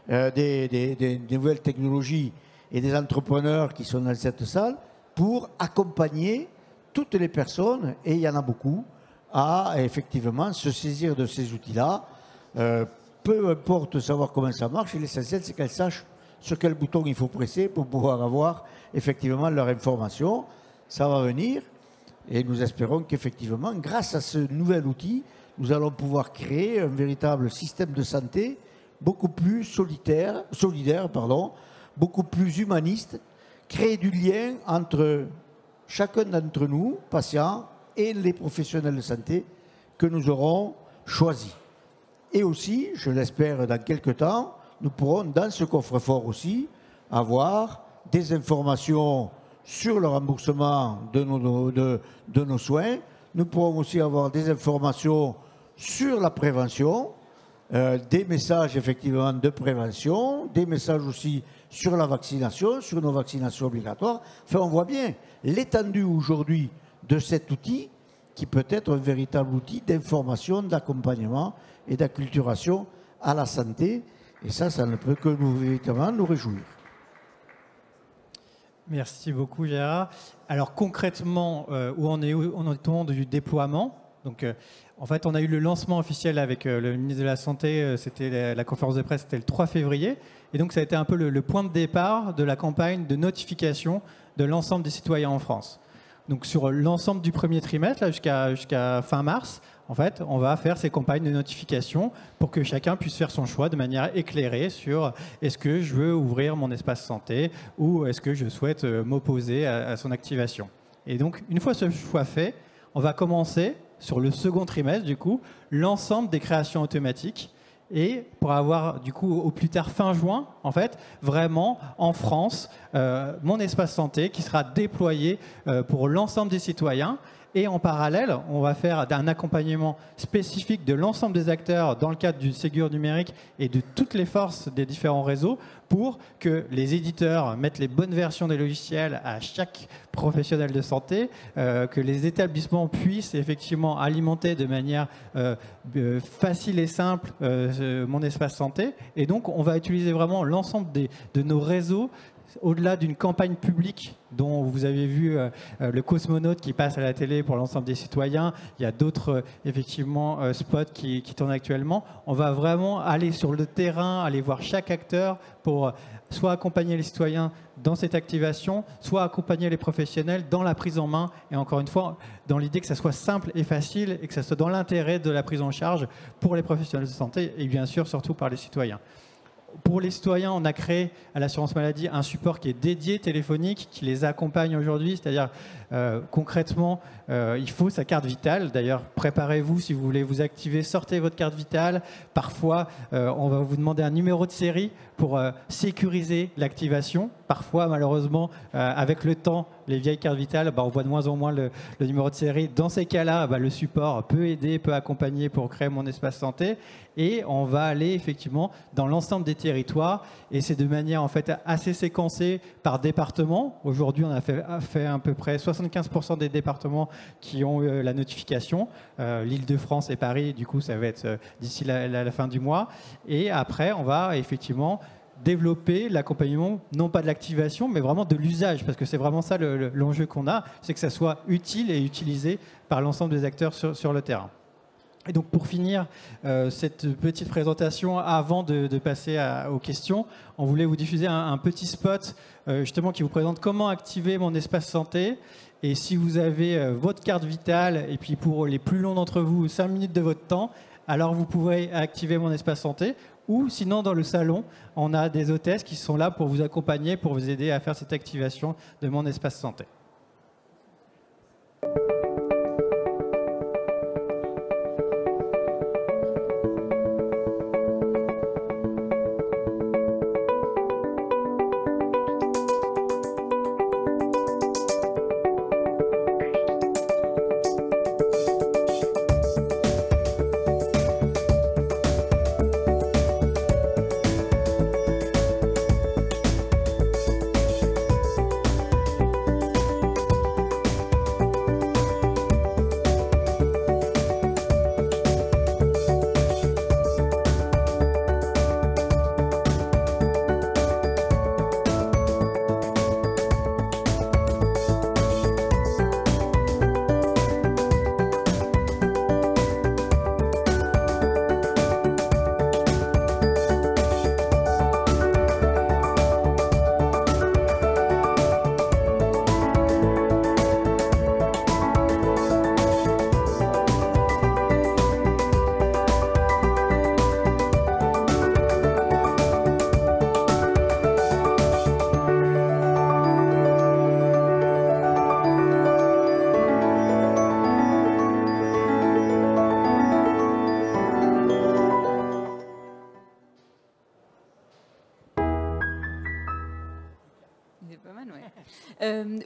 des nouvelles technologies et des entrepreneurs qui sont dans cette salle pour accompagner toutes les personnes, et il y en a beaucoup, à effectivement se saisir de ces outils-là. Peu importe savoir comment ça marche, l'essentiel c'est qu'elles sachent sur quel bouton il faut presser pour pouvoir avoir effectivement leur information. Ça va venir et nous espérons qu'effectivement, grâce à ce nouvel outil, nous allons pouvoir créer un véritable système de santé beaucoup plus solidaire, beaucoup plus humaniste, créer du lien entre chacun d'entre nous, patients, et les professionnels de santé que nous aurons choisis. Et aussi, je l'espère dans quelques temps, nous pourrons dans ce coffre-fort aussi avoir des informations sur le remboursement de nos soins. Nous pourrons aussi avoir des informations sur la prévention, des messages effectivement de prévention, des messages aussi sur la vaccination, sur nos vaccinations obligatoires. Enfin, on voit bien l'étendue aujourd'hui de cet outil qui peut être un véritable outil d'information, d'accompagnement et d'acculturation à la santé. Et ça ne peut que véritablement nous réjouir. Merci beaucoup Gérard. Alors concrètement, où en est-on du déploiement? Donc, en fait, on a eu le lancement officiel avec le ministre de la Santé, c'était la conférence de presse, c'était le 3 février. Et donc ça a été un peu le point de départ de la campagne de notification de l'ensemble des citoyens en France. Donc sur l'ensemble du premier trimestre, jusqu'à fin mars, en fait, on va faire ces campagnes de notification pour que chacun puisse faire son choix de manière éclairée sur est-ce que je veux ouvrir mon espace santé ou est-ce que je souhaite m'opposer à son activation. Et donc, une fois ce choix fait, on va commencer sur le second trimestre, du coup, l'ensemble des créations automatiques. Et pour avoir, du coup, au plus tard fin juin, en fait, vraiment, en France, mon espace santé qui sera déployé pour l'ensemble des citoyens. Et en parallèle, on va faire un accompagnement spécifique de l'ensemble des acteurs dans le cadre du Ségur numérique et de toutes les forces des différents réseaux pour que les éditeurs mettent les bonnes versions des logiciels à chaque professionnel de santé, que les établissements puissent effectivement alimenter de manière facile et simple mon espace santé. Et donc, on va utiliser vraiment l'ensemble de nos réseaux au-delà d'une campagne publique dont vous avez vu le cosmonaute qui passe à la télé pour l'ensemble des citoyens, il y a d'autres effectivement spots qui tournent actuellement. On va vraiment aller sur le terrain, aller voir chaque acteur pour soit accompagner les citoyens dans cette activation, soit accompagner les professionnels dans la prise en main, et encore une fois, dans l'idée que ça soit simple et facile et que ça soit dans l'intérêt de la prise en charge pour les professionnels de santé et bien sûr surtout par les citoyens. Pour les citoyens, on a créé à l'assurance maladie un support qui est dédié téléphonique, qui les accompagne aujourd'hui, c'est-à-dire concrètement, il faut sa carte vitale. D'ailleurs, préparez-vous si vous voulez vous activer, sortez votre carte vitale. Parfois, on va vous demander un numéro de série pour sécuriser l'activation. parfois, malheureusement, avec le temps, les vieilles cartes vitales, on voit de moins en moins le numéro de série. Dans ces cas-là, le support peut aider, peut accompagner pour créer mon espace santé. Et on va aller effectivement dans l'ensemble des territoires. Et c'est de manière en fait assez séquencée par département. Aujourd'hui, on a fait à peu près 75% des départements qui ont eu la notification. L'Île-de-France et Paris, du coup, ça va être d'ici la fin du mois. Et après, on va effectivement développer l'accompagnement, non pas de l'activation, mais vraiment de l'usage, parce que c'est vraiment ça l'enjeu qu'on a, c'est que ça soit utile et utilisé par l'ensemble des acteurs sur le terrain. Et donc pour finir cette petite présentation, avant de passer aux questions, on voulait vous diffuser un petit spot justement qui vous présente comment activer mon espace santé. Et si vous avez votre carte vitale, et puis pour les plus longs d'entre vous, 5 minutes de votre temps, alors vous pourrez activer mon espace santé. Ou sinon, dans le salon, on a des hôtesses qui sont là pour vous accompagner, pour vous aider à faire cette activation de mon espace santé.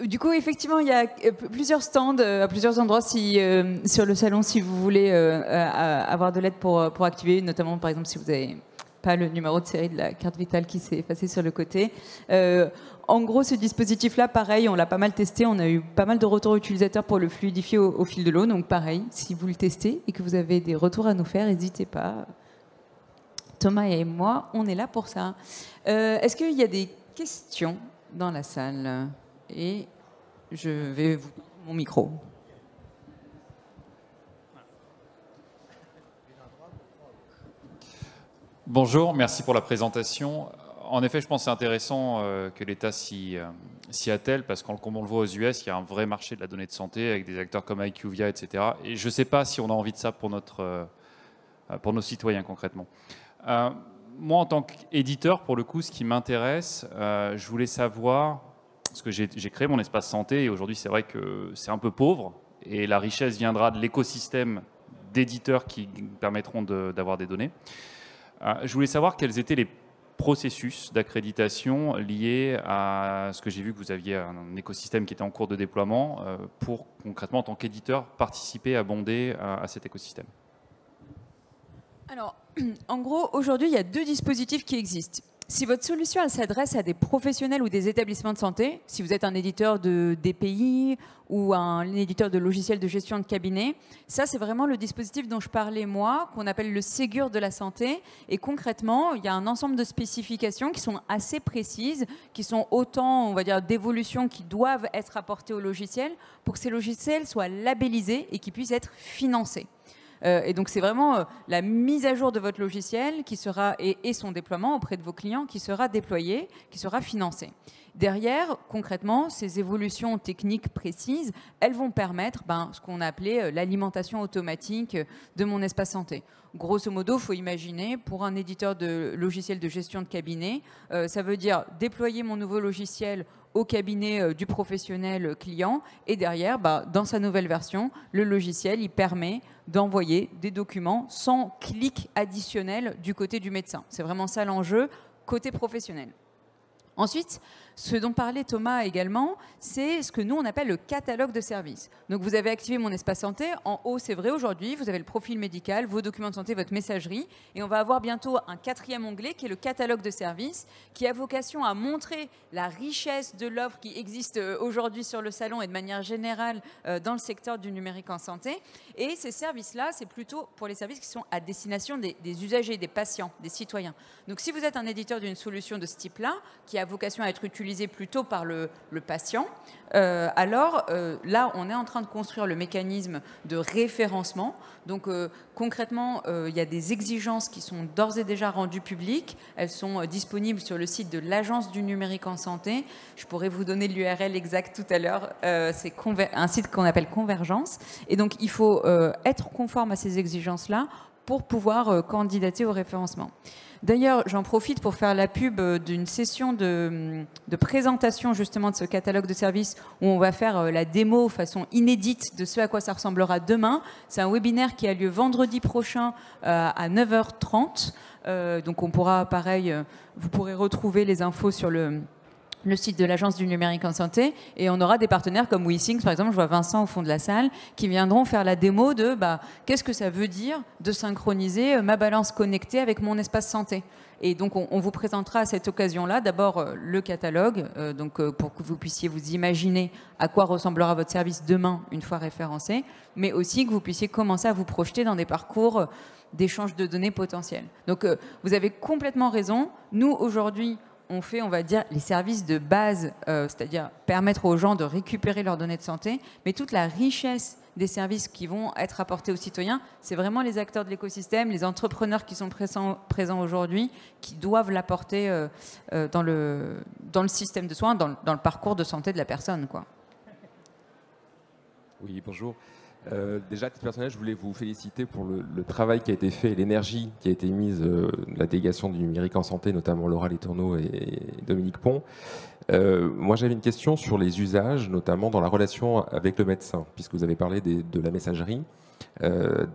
Du coup, effectivement, il y a plusieurs stands à plusieurs endroits sur le salon si vous voulez avoir de l'aide pour activer, notamment par exemple si vous n'avez pas le numéro de série de la carte vitale qui s'est effacé sur le côté. En gros, ce dispositif-là, pareil, on l'a pas mal testé. On a eu pas mal de retours utilisateurs pour le fluidifier au fil de l'eau. Donc pareil, si vous le testez et que vous avez des retours à nous faire, n'hésitez pas. Thomas et moi, on est là pour ça. Est-ce qu'il y a des questions dans la salle? Et je vais vous donner mon micro. Bonjour, merci pour la présentation. En effet, je pense que c'est intéressant que l'État s'y attelle, parce qu'on comme on le voit aux US, il y a un vrai marché de la donnée de santé avec des acteurs comme IQVIA, etc. Et je ne sais pas si on a envie de ça pour nos citoyens concrètement. Moi, en tant qu'éditeur, pour le coup, ce qui m'intéresse, je voulais savoir, parce que j'ai créé mon espace santé et aujourd'hui, c'est vrai que c'est un peu pauvre et la richesse viendra de l'écosystème d'éditeurs qui permettront d'avoir des données. Je voulais savoir quels étaient les processus d'accréditation liés à ce que j'ai vu que vous aviez un écosystème qui était en cours de déploiement pour concrètement, en tant qu'éditeur, participer, abonder à cet écosystème. Alors, en gros, aujourd'hui, il y a 2 dispositifs qui existent. Si votre solution s'adresse à des professionnels ou des établissements de santé, si vous êtes un éditeur de DPI ou un éditeur de logiciels de gestion de cabinet, ça c'est vraiment le dispositif dont je parlais moi, qu'on appelle le Ségur de la santé. Et concrètement, il y a un ensemble de spécifications qui sont assez précises, qui sont autant, on va dire, d'évolutions qui doivent être apportées au logiciel pour que ces logiciels soient labellisés et qu'ils puissent être financés. Et donc, c'est vraiment la mise à jour de votre logiciel qui sera, et son déploiement auprès de vos clients qui sera déployé, qui sera financé. Derrière, concrètement, ces évolutions techniques précises, elles vont permettre ce qu'on a appelé l'alimentation automatique de mon espace santé. Grosso modo, il faut imaginer, pour un éditeur de logiciels de gestion de cabinet, ça veut dire déployer mon nouveau logiciel au cabinet du professionnel client et derrière, dans sa nouvelle version, le logiciel, il permet d'envoyer des documents sans clic additionnel du côté du médecin. C'est vraiment ça l'enjeu côté professionnel. Ensuite, ce dont parlait Thomas également, c'est ce que nous, on appelle le catalogue de services. Donc, vous avez activé Mon Espace Santé. En haut, c'est vrai, aujourd'hui, vous avez le profil médical, vos documents de santé, votre messagerie. Et on va avoir bientôt un 4e onglet qui est le catalogue de services, qui a vocation à montrer la richesse de l'offre qui existe aujourd'hui sur le salon et de manière générale dans le secteur du numérique en santé. Et ces services-là, c'est plutôt pour les services qui sont à destination des usagers, des patients, des citoyens. Donc, si vous êtes un éditeur d'une solution de ce type-là, qui a vocation à être utilisée plutôt par le patient, alors là, on est en train de construire le mécanisme de référencement. Donc concrètement, il y a des exigences qui sont d'ores et déjà rendues publiques. Elles sont disponibles sur le site de l'Agence du numérique en santé. Je pourrais vous donner l'URL exact tout à l'heure. C'est un site qu'on appelle Convergence. Et donc, il faut être conforme à ces exigences-là pour pouvoir candidater au référencement. D'ailleurs, j'en profite pour faire la pub d'une session de présentation justement de ce catalogue de services où on va faire la démo façon inédite de ce à quoi ça ressemblera demain. C'est un webinaire qui a lieu vendredi prochain à 9h30. Donc on pourra, pareil, vous pourrez retrouver les infos sur le site de l'Agence du numérique en santé, et on aura des partenaires comme WeSings, par exemple, je vois Vincent au fond de la salle, qui viendront faire la démo de qu'est-ce que ça veut dire de synchroniser ma balance connectée avec mon espace santé. Et donc on vous présentera à cette occasion-là d'abord le catalogue, pour que vous puissiez vous imaginer à quoi ressemblera votre service demain une fois référencé, mais aussi que vous puissiez commencer à vous projeter dans des parcours d'échange de données potentiels. Donc vous avez complètement raison. Nous, aujourd'hui, on fait, on va dire, les services de base, c'est-à-dire permettre aux gens de récupérer leurs données de santé, mais toute la richesse des services qui vont être apportés aux citoyens, c'est vraiment les acteurs de l'écosystème, les entrepreneurs qui sont présents aujourd'hui, qui doivent l'apporter dans le système de soins, dans le parcours de santé de la personne, quoi. Oui, bonjour. Déjà, à titre personnel, je voulais vous féliciter pour le travail qui a été fait et l'énergie qui a été mise de la délégation du numérique en santé, notamment Laura Letourneau et Dominique Pont. Moi, j'avais une question sur les usages, notamment dans la relation avec le médecin, puisque vous avez parlé de la messagerie.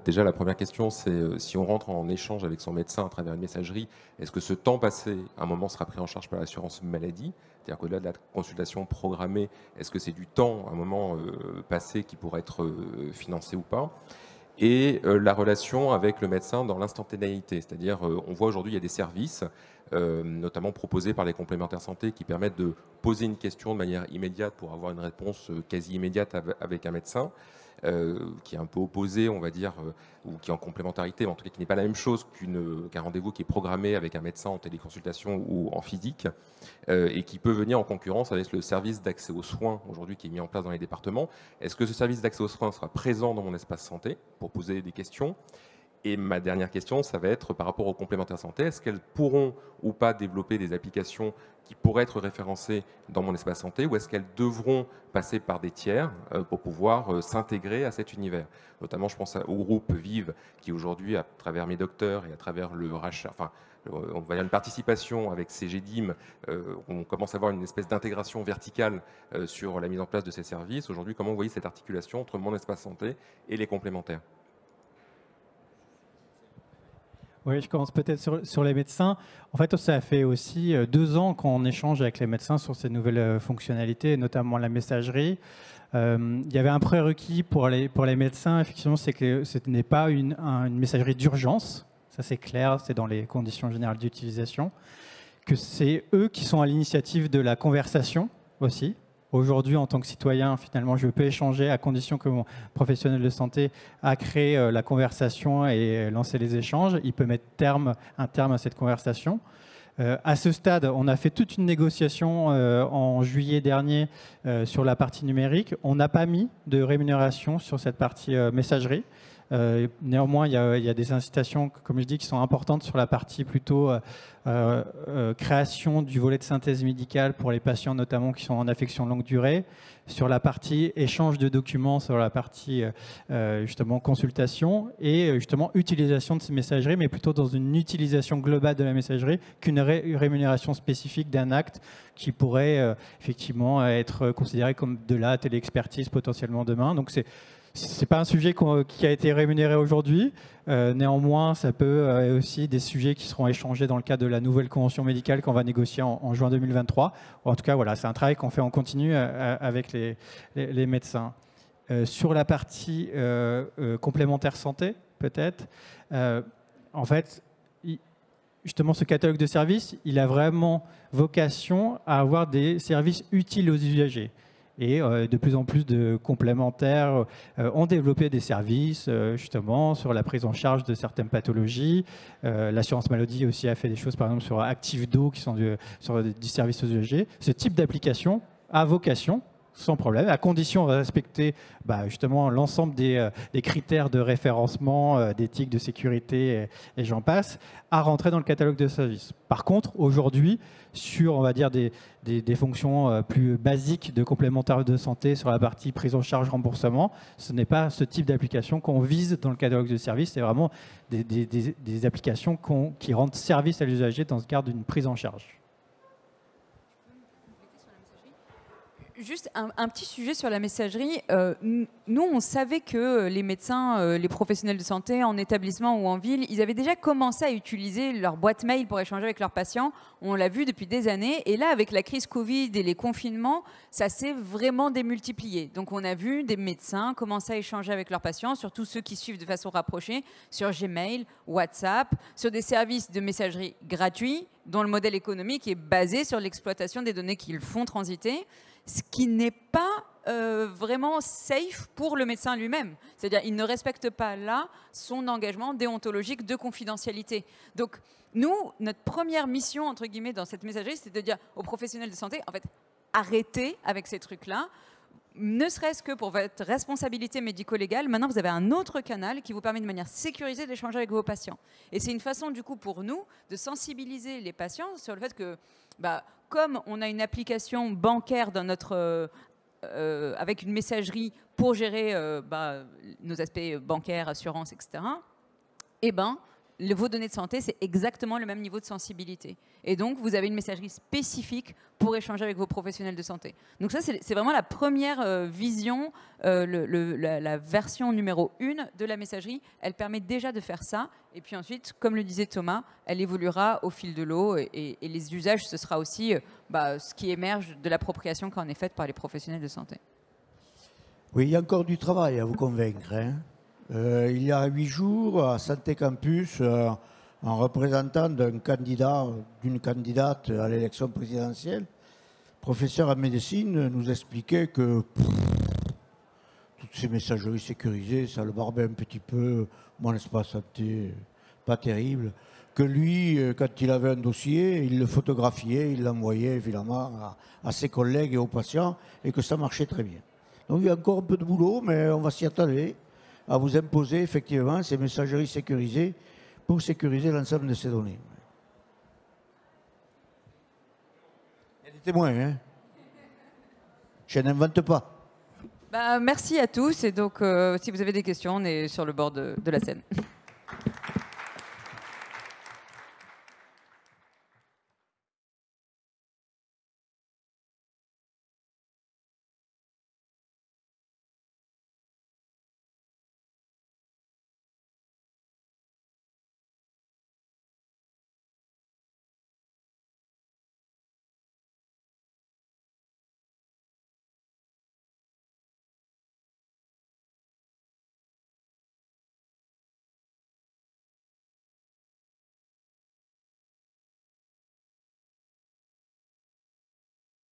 Déjà, la première question, c'est si on rentre en échange avec son médecin à travers une messagerie, est-ce que ce temps passé, à un moment, sera pris en charge par l'assurance maladie? C'est-à-dire qu'au-delà de la consultation programmée, est-ce que c'est du temps, à un moment passé, qui pourrait être financé ou pas? Et la relation avec le médecin dans l'instantanéité, c'est-à-dire on voit aujourd'hui il y a des services, notamment proposés par les complémentaires santé, qui permettent de poser une question de manière immédiate pour avoir une réponse quasi immédiate avec un médecin. Qui est un peu opposé, on va dire, ou qui est en complémentarité, mais en tout cas qui n'est pas la même chose qu'un rendez-vous qui est programmé avec un médecin en téléconsultation ou en physique, et qui peut venir en concurrence avec le service d'accès aux soins aujourd'hui qui est mis en place dans les départements. Est-ce que ce service d'accès aux soins sera présent dans mon espace santé pour poser des questions? Et ma dernière question, ça va être par rapport aux complémentaires santé. Est-ce qu'elles pourront ou pas développer des applications qui pourraient être référencées dans mon espace santé, ou est-ce qu'elles devront passer par des tiers pour pouvoir s'intégrer à cet univers? Notamment, je pense au groupe Vive, qui aujourd'hui, à travers Mes Docteurs et à travers le rachat, enfin, on va dire une participation avec CGDIM, on commence à avoir une espèce d'intégration verticale sur la mise en place de ces services. Aujourd'hui, comment vous voyez cette articulation entre mon espace santé et les complémentaires? Oui, je commence peut-être sur les médecins. En fait, ça fait aussi 2 ans qu'on échange avec les médecins sur ces nouvelles fonctionnalités, notamment la messagerie. Il y avait un prérequis pour les médecins, effectivement, c'est que ce n'est pas une messagerie d'urgence. Ça, c'est clair, c'est dans les conditions générales d'utilisation. Que c'est eux qui sont à l'initiative de la conversation aussi. Aujourd'hui, en tant que citoyen, finalement, je peux échanger à condition que mon professionnel de santé a créé la conversation et lancé les échanges. Il peut mettre un terme à cette conversation. À ce stade, on a fait toute une négociation en juillet dernier sur la partie numérique. On n'a pas mis de rémunération sur cette partie messagerie. Néanmoins, il y a des incitations, comme je dis, qui sont importantes sur la partie plutôt création du volet de synthèse médicale pour les patients notamment qui sont en affection longue durée, sur la partie échange de documents, sur la partie justement consultation et justement utilisation de ces messageries, mais plutôt dans une utilisation globale de la messagerie qu'une rémunération spécifique d'un acte qui pourrait effectivement être considéré comme de la téléexpertise potentiellement demain. Donc Ce n'est pas un sujet qui a été rémunéré aujourd'hui. Néanmoins, ça peut aussi des sujets qui seront échangés dans le cadre de la nouvelle convention médicale qu'on va négocier en juin 2023. En tout cas, voilà, c'est un travail qu'on fait en continu avec les médecins. Sur la partie complémentaire santé, peut-être, en fait, justement, ce catalogue de services, il a vraiment vocation à avoir des services utiles aux usagers. Et de plus en plus de complémentaires ont développé des services justement sur la prise en charge de certaines pathologies. L'assurance maladie aussi a fait des choses par exemple sur ActiveDo qui sont du service aux usagers. Ce type d'application a vocation, sans problème, à condition de respecter justement l'ensemble des critères de référencement, d'éthique, de sécurité et j'en passe, à rentrer dans le catalogue de services. Par contre, aujourd'hui, sur on va dire des fonctions plus basiques de complémentaires de santé sur la partie prise en charge, remboursement, ce n'est pas ce type d'application qu'on vise dans le catalogue de services, c'est vraiment des applications qui rendent service à l'usager dans le cadre d'une prise en charge. Juste un petit sujet sur la messagerie. Nous, on savait que les médecins, les professionnels de santé en établissement ou en ville, ils avaient déjà commencé à utiliser leur boîte mail pour échanger avec leurs patients. On l'a vu depuis des années. Et là, avec la crise Covid et les confinements, ça s'est vraiment démultiplié. Donc, on a vu des médecins commencer à échanger avec leurs patients, surtout ceux qui suivent de façon rapprochée, sur Gmail, WhatsApp, sur des services de messagerie gratuits, dont le modèle économique est basé sur l'exploitation des données qu'ils font transiter, ce qui n'est pas vraiment safe pour le médecin lui-même. C'est-à-dire qu'il ne respecte pas là son engagement déontologique de confidentialité. Donc, nous, notre première mission, entre guillemets, dans cette messagerie, c'est de dire aux professionnels de santé, en fait, arrêtez avec ces trucs-là, ne serait-ce que pour votre responsabilité médico-légale. Maintenant, vous avez un autre canal qui vous permet de manière sécurisée d'échanger avec vos patients. Et c'est une façon, du coup, pour nous, de sensibiliser les patients sur le fait que, comme on a une application bancaire dans notre, avec une messagerie pour gérer nos aspects bancaires, assurance, etc., vos données de santé, c'est exactement le même niveau de sensibilité. Et donc, vous avez une messagerie spécifique pour échanger avec vos professionnels de santé. Donc ça, c'est vraiment la première vision, la version numéro 1 de la messagerie. Elle permet déjà de faire ça. Et puis ensuite, comme le disait Thomas, elle évoluera au fil de l'eau. Et les usages, ce sera aussi ce qui émerge de l'appropriation qui en est faite par les professionnels de santé. Oui, il y a encore du travail à vous convaincre, hein. Il y a 8 jours, à Santé Campus, un représentant d'un candidat, d'une candidate à l'élection présidentielle, professeur en médecine, nous expliquait que toutes ces messageries sécurisées, ça le barbait un petit peu, mon espace santé, pas terrible. Que lui, quand il avait un dossier, il le photographiait, il l'envoyait évidemment à ses collègues et aux patients, et que ça marchait très bien. Donc il y a encore un peu de boulot, mais on va s'y atteler à vous imposer effectivement ces messageries sécurisées pour sécuriser l'ensemble de ces données. Il y a des témoins, hein. Je n'invente pas. Merci à tous. Et donc, si vous avez des questions, on est sur le bord de la scène.